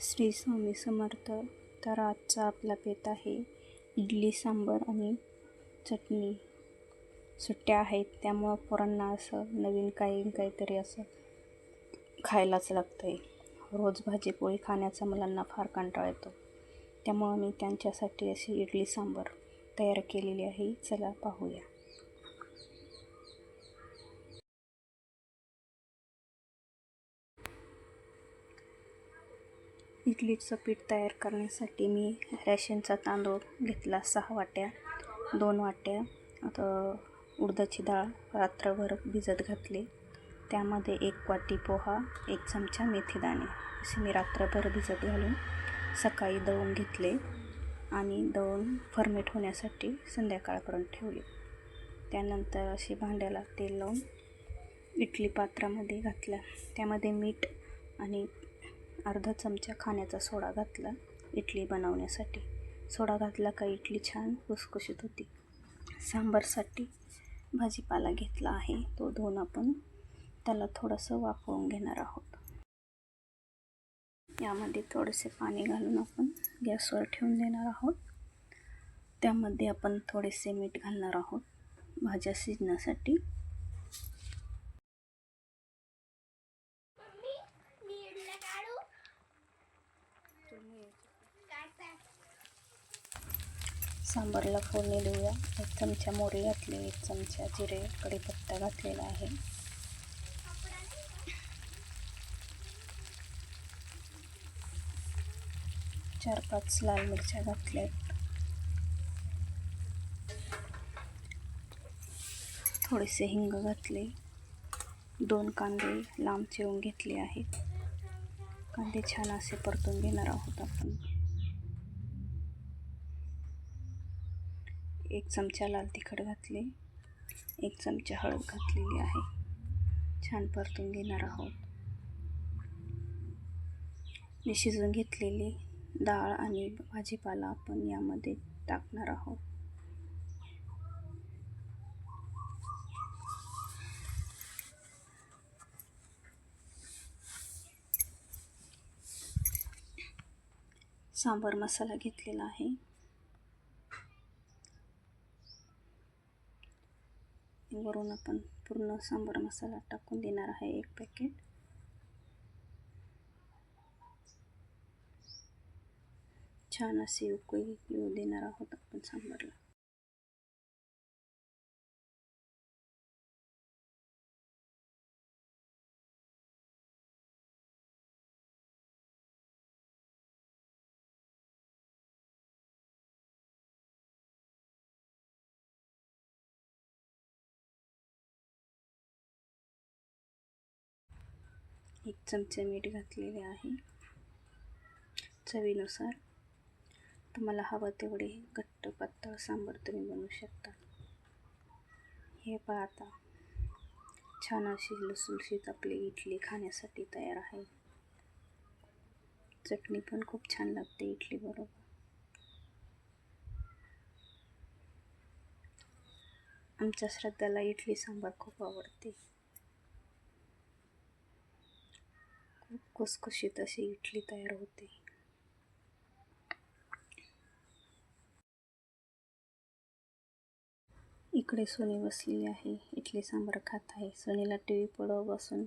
श्री स्वामी समर्थ. तर आजचा आपला बेत आहे इडली सांबार आणि चटणी. सुट्ट्या आहेत त्यामुळं पोरांना असं नवीन काहीतरी असं खायलाच लागतं आहे. रोज भाजीपोळी खाण्याचा मुलांना फार कंटाळा येतो. त्यामुळं मी त्यांच्यासाठी अशी इडली सांबार तयार केलेली आहे. चला पाहूया. इडलीचं पीठ तयार करण्यासाठी मी रेशनचा तांदूळ घेतला 6 वाट्या, 2 वाट्या उडदाची डाळ रात्रभर भिजत घातली. त्यामध्ये 1 वाटी पोहा, 1 चमचा मेथीदाणे असे मी रात्रभर भिजत घालून सकाळी दळून घेतले आणि दळून फर्मेट होण्यासाठी संध्याकाळपर्यंत ठेवले. त्यानंतर अशी भांड्याला तेल लावून इडली पात्रामध्ये घातला. त्यामध्ये मीठ आणि अर्धा चमचा खाण्याचा सोडा घातला इडली बनवण्यासाठी. सोडा घातला का इडली छान खुसखुशीत होती. सांबारसाठी भाजीपाला घेतला आहे, तो धुवून आपण त्याला थोडंसं वाफवून घेणार आहोत. यामध्ये थोडेसे पाणी घालून आपण गॅसवर ठेवून देणार आहोत. त्यामध्ये आपण थोडेसे मीठ घालणार आहोत भाज्या शिजण्यासाठी. सांबारला फोडणी देऊया. 1 चमचा मोहरी घातली, 1 चमचा जिरे कढीपत्ता घातलेला आहे. चार 5 लाल मिरच्या घातल्यात. थोडेसे हिंग घातले. 2 कांदे लांब चिरून घेतले आहेत. कांदे छान असे परतून घेणार आहोत आपण. 1 चमचा लाल तिखट घातले. 1 चमचा हळद घातलेली आहे. छान परतून घेणार आहोत. मी शिजवून घेतलेली डाळ आणि भाजीपाला आपण यामध्ये टाकणार आहोत. सांबार मसाला घेतलेला आहे. वरून आपण पूर्ण सांबार मसाला टाकून देणार आहे 1 पॅकेट. छान असे उकळी येऊ देणार आहोत आपण सांबारला. एक चमचा मीठ घातलेले आहे चवीनुसार. तुम्हाला हवं तेवढे घट्ट पातळ सांबार तुम्ही बनवू शकता. हे पहा, आता छान अशी लुसलुशीत आपली इडली खाण्यासाठी तयार आहे. चटणी पण खूप छान लागते इडली बरोबर. आमच्या श्रद्धाला इडली सांबार खूप आवडते. खूप खुसखुशीत अशी इडली तयार होते. इकडे सोनी बसलेली आहे, इडली सांबार खात आहे. सोनीला टी व्ही पुढं बसून